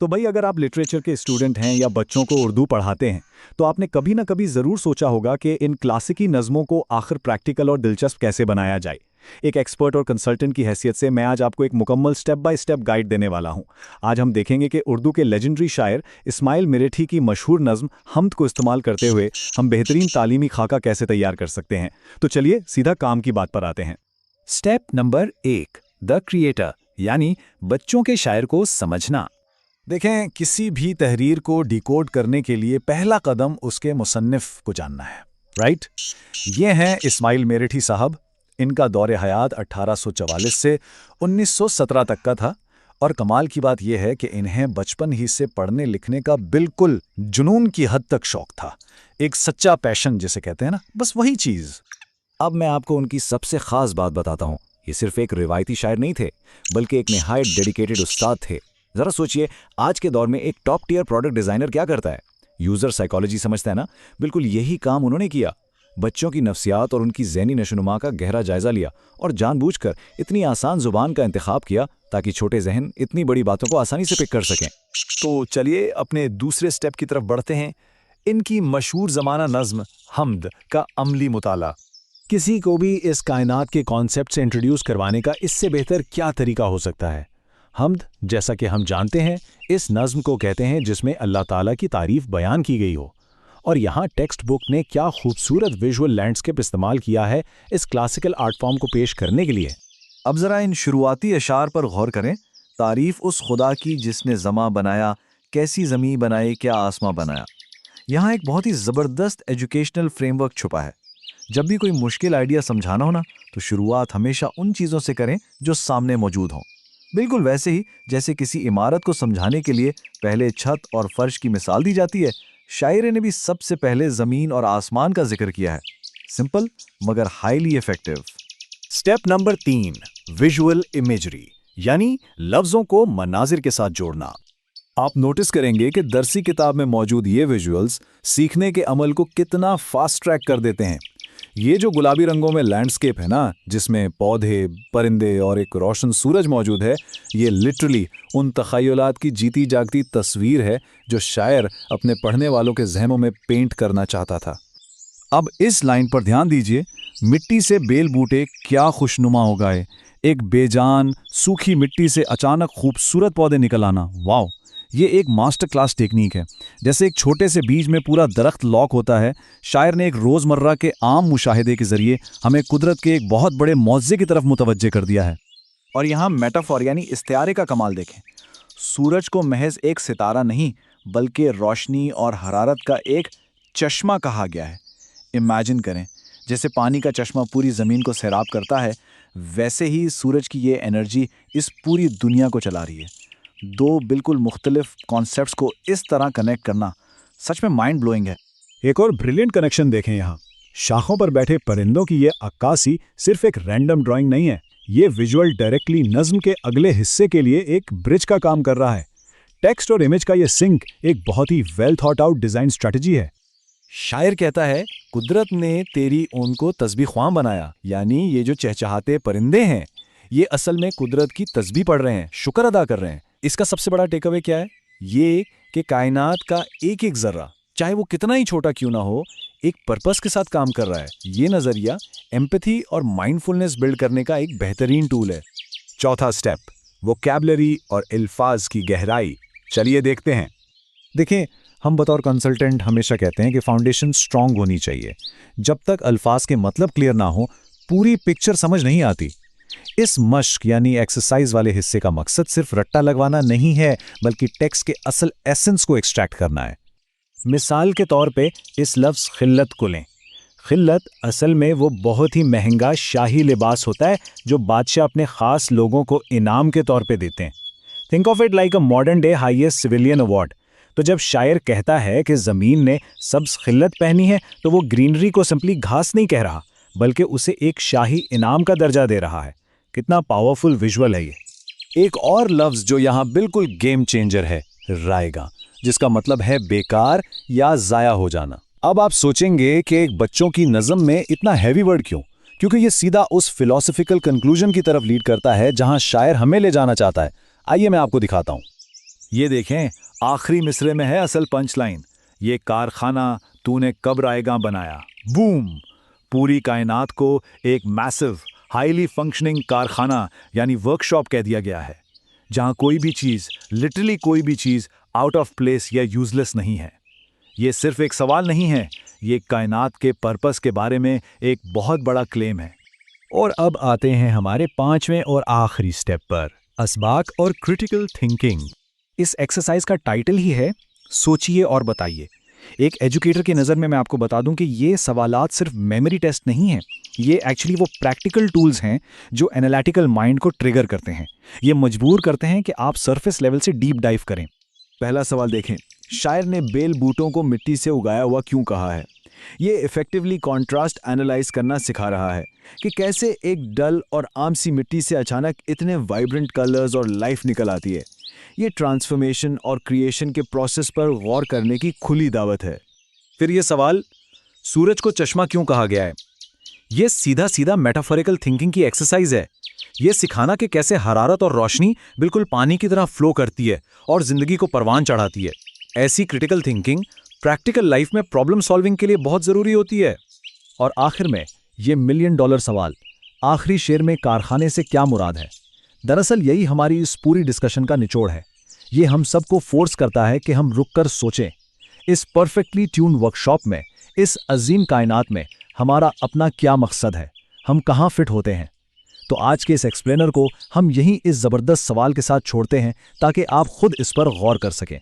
तो भाई अगर आप लिटरेचर के स्टूडेंट हैं या बच्चों को उर्दू पढ़ाते हैं तो आपने कभी ना कभी ज़रूर सोचा होगा कि इन क्लासिकी नज़मों को आखिर प्रैक्टिकल और दिलचस्प कैसे बनाया जाए। एक एक्सपर्ट और कंसल्टेंट की हैसियत से मैं आज आपको एक मुकम्मल स्टेप बाय स्टेप गाइड देने वाला हूं। आज हम देखेंगे कि उर्दू के लेजेंडरी शायर इस्माइल मिरेठी की मशहूर नज़्म हमद को इस्तेमाल करते हुए हम बेहतरीन तालीमी खाका कैसे तैयार कर सकते हैं। तो चलिए सीधा काम की बात पर आते हैं। स्टेप नंबर 1, द क्रिएटर, यानी बच्चों के शायर को समझना। देखें, किसी भी तहरीर को डिकोड करने के लिए पहला कदम उसके मुसन्निफ को जानना है, राइट? ये हैं इस्माइल मिरेठी साहब। इनका दौरे हयात 1844 से 1917 तक का था और कमाल की बात यह है कि इन्हें बचपन ही से पढ़ने लिखने का बिल्कुल जुनून की हद तक शौक था। एक सच्चा पैशन जिसे कहते हैं ना, बस वही चीज़। अब मैं आपको उनकी सबसे खास बात बताता हूँ। ये सिर्फ एक रिवायती शायर नहीं थे, बल्कि एक निहायत डेडिकेटेड उस्ताद थे। जरा सोचिए, आज के दौर में एक टॉप टियर प्रोडक्ट डिजाइनर क्या करता है? यूजर साइकोलॉजी समझता है ना? बिल्कुल यही काम उन्होंने किया। बच्चों की नफ्सियात और उनकी ज़हनी नशोनुमा का गहरा जायजा लिया और जानबूझकर इतनी आसान जुबान का इंतखाब किया ताकि छोटे जहन इतनी बड़ी बातों को आसानी से पिक कर सकें। तो चलिए अपने दूसरे स्टेप की तरफ बढ़ते हैं। इनकी मशहूर ज़माना नज़्म हमद का अमली मुताला। किसी को भी इस कायनात के कॉन्सेप्ट से इंट्रोड्यूस करवाने का इससे बेहतर क्या तरीका हो सकता है? हमद, जैसा कि हम जानते हैं, इस नज़्म को कहते हैं जिसमें अल्लाह ताला की तारीफ बयान की गई हो। और यहाँ टेक्स्ट बुक ने क्या खूबसूरत विजुअल लैंडस्केप इस्तेमाल किया है इस क्लासिकल आर्ट फॉर्म को पेश करने के लिए। अब ज़रा इन शुरुआती अशार पर गौर करें। तारीफ उस खुदा की जिसने ज़मा बनाया, कैसी ज़मीं बनाई, क्या आसमां बनाया। यहाँ एक बहुत ही ज़बरदस्त एजुकेशनल फ्रेमवर्क छुपा है। जब भी कोई मुश्किल आइडिया समझाना हो ना, तो शुरुआत हमेशा उन चीज़ों से करें जो सामने मौजूद हों। बिल्कुल वैसे ही जैसे किसी इमारत को समझाने के लिए पहले छत और फर्श की मिसाल दी जाती है, शायरे ने भी सबसे पहले ज़मीन और आसमान का जिक्र किया है। सिंपल मगर highly effective. Step number 3, visual imagery, यानी लफ्ज़ों को मनाजिर के साथ जोड़ना। आप नोटिस करेंगे कि दरसी किताब में मौजूद ये विजुअल्स सीखने के अमल को कितना फास्ट ट्रैक कर देते हैं। ये जो गुलाबी रंगों में लैंडस्केप है ना, जिसमें पौधे, परिंदे और एक रोशन सूरज मौजूद है, ये लिटरली उन तख़य्युलात की जीती जागती तस्वीर है जो शायर अपने पढ़ने वालों के ज़हनों में पेंट करना चाहता था। अब इस लाइन पर ध्यान दीजिए, मिट्टी से बेल बूटे क्या खुशनुमा हो गए। एक बेजान सूखी मिट्टी से अचानक खूबसूरत पौधे निकल आना, वाओ! ये एक मास्टर क्लास टेक्निक है। जैसे एक छोटे से बीज में पूरा दरख्त लॉक होता है, शायर ने एक रोज़मर्रा के आम मुशाहिदे के ज़रिए हमें कुदरत के एक बहुत बड़े मौज़े की तरफ मुतवज्जे कर दिया है। और यहाँ मेटाफॉर यानी इस्तिआरे का कमाल देखें। सूरज को महज एक सितारा नहीं, बल्कि रोशनी और हरारत का एक चश्मा कहा गया है। इमेजिन करें, जैसे पानी का चश्मा पूरी ज़मीन को सैराब करता है, वैसे ही सूरज की ये एनर्जी इस पूरी दुनिया को चला रही है। दो बिल्कुल मुख्तलिफ कॉन्सेप्ट्स को इस तरह कनेक्ट करना सच में माइंड ब्लोइंग है। एक और ब्रिलियंट कनेक्शन देखें यहाँ। शाखों पर बैठे परिंदों की ये अक्कासी सिर्फ एक रैंडम ड्राइंग नहीं है, ये विजुअल डायरेक्टली नज़्म के अगले हिस्से के लिए एक ब्रिज का काम कर रहा है। टेक्स्ट और इमेज का ये सिंक एक बहुत ही well thought out design strategy है। शायर कहता है, कुदरत ने तेरी ऊन को तस्बीह ख्वां बनाया, यानी ये जो चहचहाते परिंदे हैं, ये असल में कुदरत की तस्बीह पढ़ रहे हैं, शुक्र अदा कर रहे हैं। इसका सबसे बड़ा टेक अवे क्या है? ये कि कायनात का एक एक जर्रा, चाहे वो कितना ही छोटा क्यों ना हो, एक पर्पस के साथ काम कर रहा है। ये नजरिया एम्पैथी और माइंडफुलनेस बिल्ड करने का एक बेहतरीन टूल है। चौथा स्टेप, वोकैबुलरी और अल्फाज की गहराई। चलिए देखते हैं। देखें, हम बतौर कंसल्टेंट हमेशा कहते हैं कि फाउंडेशन स्ट्रांग होनी चाहिए। जब तक अल्फाज के मतलब क्लियर ना हो, पूरी पिक्चर समझ नहीं आती। इस मश्क यानी एक्सरसाइज वाले हिस्से का मकसद सिर्फ रट्टा लगवाना नहीं है, बल्कि टेक्स्ट के असल एसेंस को एक्सट्रैक्ट करना है। मिसाल के तौर पे इस लफ्ज़ खिल्लत को लें। खिल्लत असल में वो बहुत ही महंगा शाही लिबास होता है जो बादशाह अपने ख़ास लोगों को इनाम के तौर पे देते हैं। Think of it like a modern day highest civilian award. तो जब शायर कहता है कि ज़मीन ने सब्ज़ खिल्लत पहनी है, तो वो ग्रीनरी को सिंपली घास नहीं कह रहा, बल्कि उसे एक शाही इनाम का दर्जा दे रहा है। कितना पावरफुल विजुअल है ये। एक और लफ्ज़ जो यहाँ बिल्कुल गेम चेंजर है, रायगा, जिसका मतलब है बेकार या ज़ाया हो जाना। अब आप सोचेंगे कि एक बच्चों की नज़म में इतना हैवी वर्ड क्यों? क्योंकि ये सीधा उस फिलॉसफिकल कंक्लूजन की तरफ लीड करता है जहाँ शायर हमें ले जाना चाहता है। आइए मैं आपको दिखाता हूँ। ये देखें, आखिरी मिसरे में है असल पंच लाइन। ये कारखाना तूने कब रायगा बनाया, बूम। पूरी कायनात को एक मैसिव हाईली फंक्शनिंग कारखाना यानी वर्कशॉप कह दिया गया है, जहां कोई भी चीज, लिटरली कोई भी चीज आउट ऑफ प्लेस या यूजलेस नहीं है। ये सिर्फ एक सवाल नहीं है, ये कायनात के पर्पस के बारे में एक बहुत बड़ा क्लेम है। और अब आते हैं हमारे 5वें और आखिरी स्टेप पर, अस्बाक और क्रिटिकल थिंकिंग। इस एक्सरसाइज का टाइटल ही है सोचिए और बताइए। एक एजुकेटर की नज़र में मैं आपको बता दूं कि ये सवालात सिर्फ मेमोरी टेस्ट नहीं हैं, ये एक्चुअली वो प्रैक्टिकल टूल्स हैं जो एनालिटिकल माइंड को ट्रिगर करते हैं। ये मजबूर करते हैं कि आप सरफेस लेवल से डीप डाइव करें। पहला सवाल देखें, शायर ने बेल बूटों को मिट्टी से उगाया हुआ क्यों कहा है? ये इफेक्टिवली कॉन्ट्रास्ट एनालाइज करना सिखा रहा है कि कैसे एक डल और आम सी मिट्टी से अचानक इतने वाइब्रेंट कलर्स और लाइफ निकल आती है। ये ट्रांसफॉर्मेशन और क्रिएशन के प्रोसेस पर गौर करने की खुली दावत है। फिर ये सवाल, सूरज को चश्मा क्यों कहा गया है? ये सीधा सीधा मेटाफोरिकल थिंकिंग की एक्सरसाइज है। ये सिखाना कि कैसे हरारत और रोशनी बिल्कुल पानी की तरह फ्लो करती है और जिंदगी को परवान चढ़ाती है। ऐसी क्रिटिकल थिंकिंग प्रैक्टिकल लाइफ में प्रॉब्लम सॉल्विंग के लिए बहुत जरूरी होती है। और आखिर में ये मिलियन डॉलर सवाल, आखिरी शेर में कारखाने से क्या मुराद है? दरअसल यही हमारी इस पूरी डिस्कशन का निचोड़ है। ये हम सबको फोर्स करता है कि हम रुककर सोचें। इस परफेक्टली ट्यून वर्कशॉप में, इस अजीम कायनात में हमारा अपना क्या मकसद है, हम कहाँ फिट होते हैं? तो आज के इस एक्सप्लेनर को हम यहीं इस ज़बरदस्त सवाल के साथ छोड़ते हैं ताकि आप खुद इस पर गौर कर सकें।